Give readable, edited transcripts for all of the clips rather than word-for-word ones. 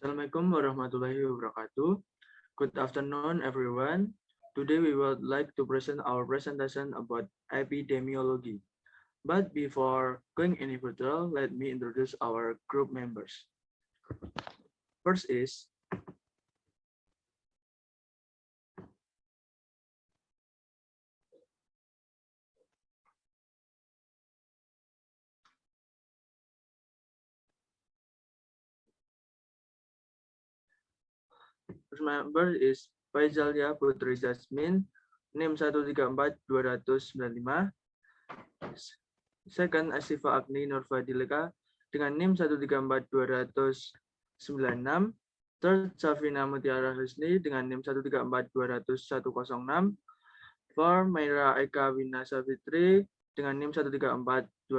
Assalamualaikum warahmatullahi wabarakatuh. Good afternoon, everyone. Today we would like to present our presentation about epidemiology. But before going any further, let me introduce our group members. First is first member is Faizalia Putri Jasmine, NIM 134295. Second, Asifa Agni Nurfadileka dengan NIM 134296. Third, Safina Mutiara Husni dengan NIM 13420106. Four, Maira Eka Wina Savitri dengan NIM 134240.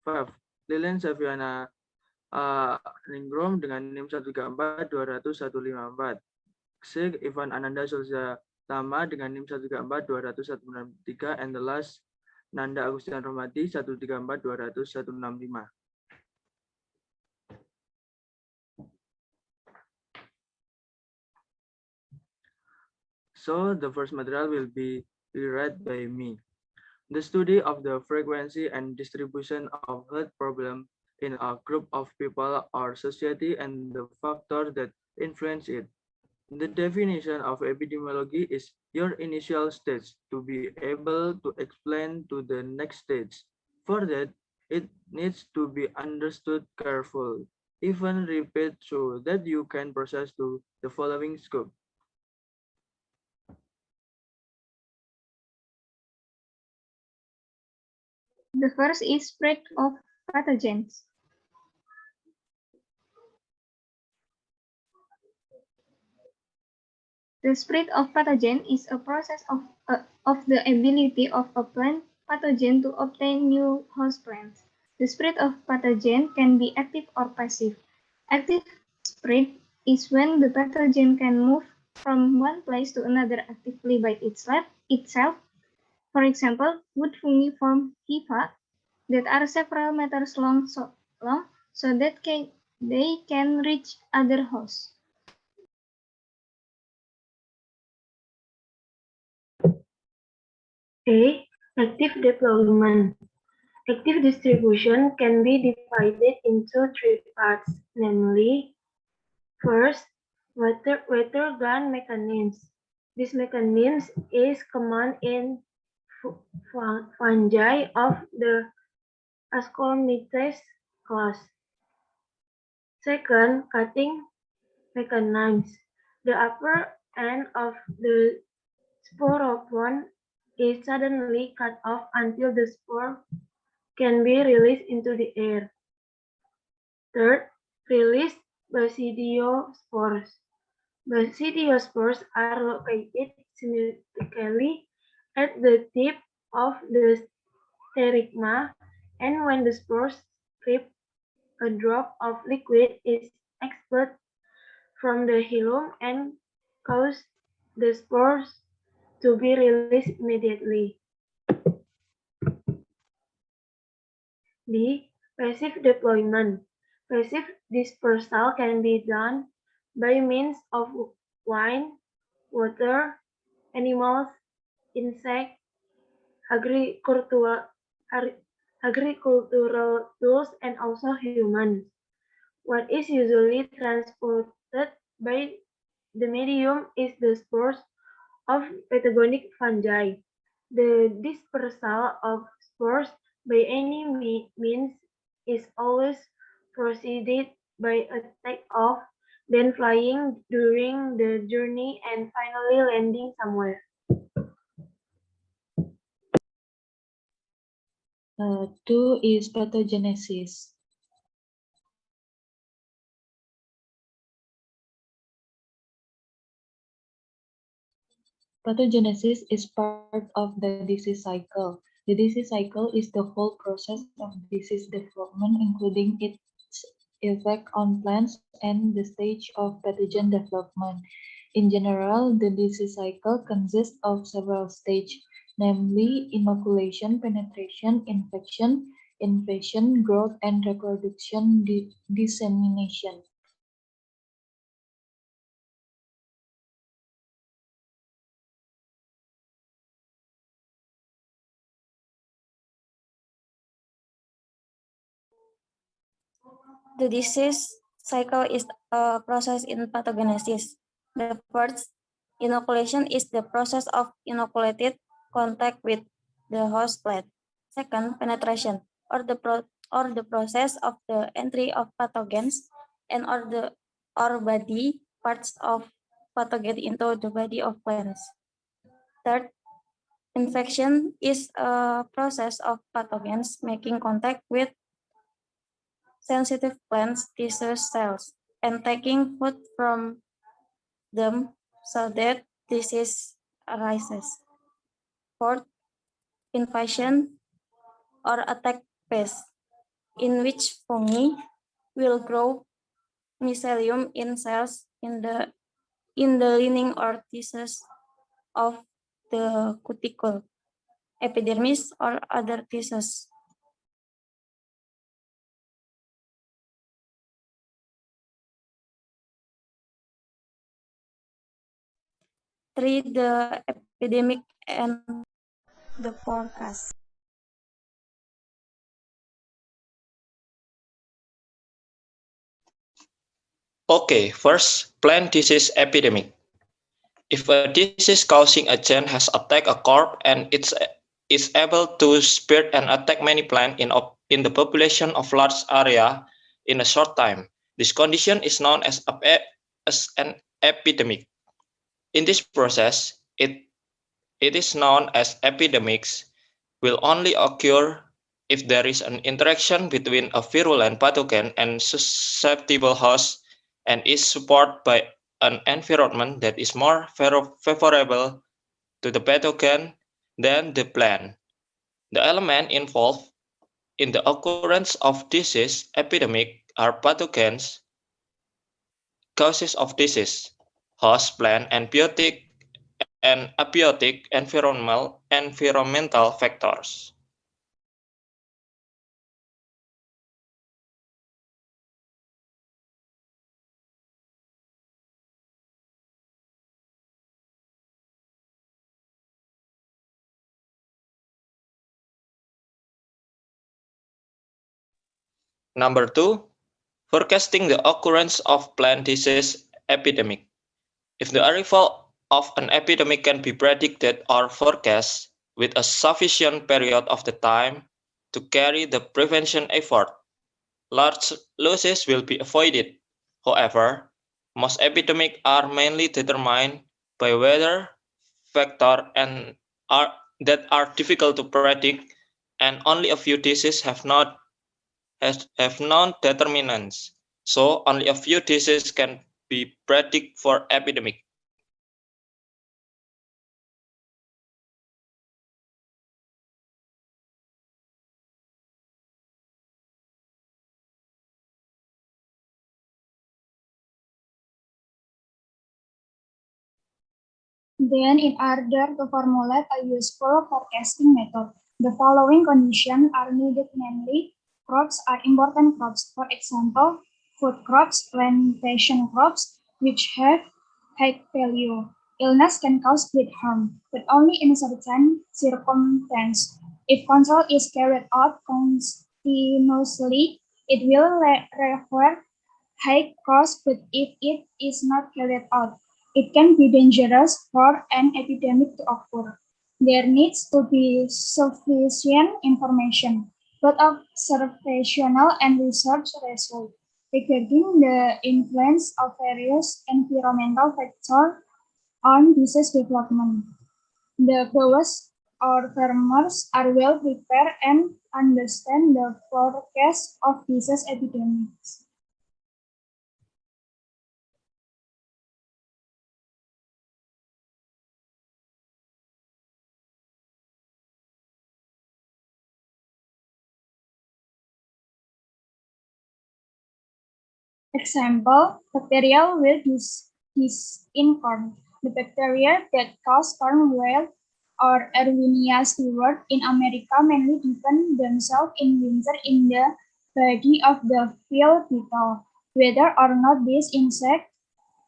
Five, Lilian Safiana Ningrum dengan NIM 13420154. Six, Ivan Ananda Sulza Tama dengan NIM 134293. And the last, Nanda Agustian Romati 134265. So the first material will be read by me. The study of the frequency and distribution of health problem in a group of people or society and the factors that influence it. The definition of epidemiology is your initial stage to be able to explain to the next stage. For that, it needs to be understood carefully, even repeat so that you can process to the following scope. The first is spread of pathogens. The spread of pathogen is a process of the ability of a plant pathogen to obtain new host plants. The spread of pathogen can be active or passive. Active spread is when the pathogen can move from one place to another actively by itself. For example, wood fungi form hifa that are several meters long so that they can reach other hosts. A. Active deployment. Active distribution can be divided into three parts, namely, first, water gun mechanisms. This mechanism is common in fungi of the Ascomyces class. Second, cutting mechanisms. The upper end of the sporopon is suddenly cut off until the spore can be released into the air. Third, release basidiospores. Basidiospores are located symmetrically at the tip of the sterigma, and when the spores strip, a drop of liquid is expelled from the hilum and cause the spores to be released immediately. B. Passive deployment. Passive dispersal can be done by means of wind, water, animals, insects, agricultural tools, and also humans. What is usually transported by the medium is the spores of pathogenic fungi. The dispersal of spores by any means is always preceded by a takeoff, then flying during the journey, and finally landing somewhere. 2 is pathogenesis. Pathogenesis is part of the disease cycle. The disease cycle is the whole process of disease development, including its effect on plants and the stage of pathogen development. In general, the disease cycle consists of several stages, namely inoculation, penetration, infection, invasion, growth, and reproduction, dissemination. The disease cycle is a process in pathogenesis. The first, inoculation is the process of inoculated contact with the host plant. Second, penetration, or the process of the entry of pathogens and or body parts of pathogen into the body of plants. Third, infection is a process of pathogens making contact with sensitive plants tissue cells and taking food from them so that disease arises. Fourth, invasion or attack phase, in which fungi will grow mycelium in cells in the lining or tissues of the cuticle, epidermis, or other tissues. Three, the epidemic and the forecast. Okay, first, plant disease epidemic. If a disease causing agent has attacked a crop and it's is able to spread and attack many plants in the population of large area in a short time, this condition is known as an epidemic. In this process, it is known as epidemics will only occur if there is an interaction between a virulent pathogen and susceptible host and is supported by an environment that is more favorable to the pathogen than the plant. The elements involved in the occurrence of disease epidemic are pathogens, causes of disease, host, plant, and abiotic environmental factors. Number 2, forecasting the occurrence of plant disease epidemic. If the arrival of an epidemic can be predicted or forecast with a sufficient period of the time to carry the prevention effort, large losses will be avoided. However, most epidemics are mainly determined by weather factors that are difficult to predict, and only a few diseases have known determinants. So only a few diseases can be predicted for epidemic. Then, in order to formulate a useful forecasting method, the following conditions are needed, namely, crops are important crops. For example, food crops, plantation crops, which have high value. Illness can cause great harm, but only in certain circumstances. If control is carried out continuously, it will require high cost, but if it is not carried out, it can be dangerous for an epidemic to occur. There needs to be sufficient information, both observational and research results, regarding the influence of various environmental factors on disease development. The growers or farmers are well prepared and understand the forecast of disease epidemics. Example, bacterial wilt in corn. The bacteria that cause corn wilt or Erwinia stewart in America mainly defend themselves in winter in the body of the field beetle. Whether or not these insects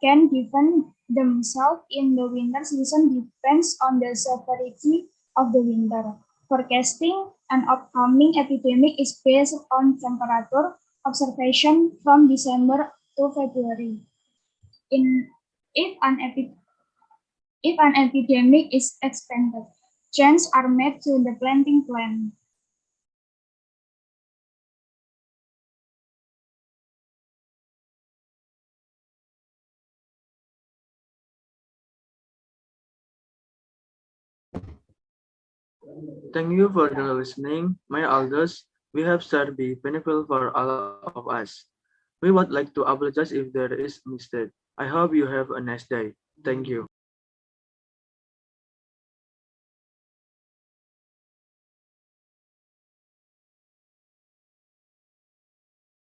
can defend themselves in the winter season depends on the severity of the winter. Forecasting an upcoming epidemic is based on temperature, observation from December to February. If an epidemic is expanded, changes are made to the planting plan. Thank you for the listening, my elders. We have shared be beneficial for all of us. We would like to apologize if there is mistake. I hope you have a nice day. Thank you.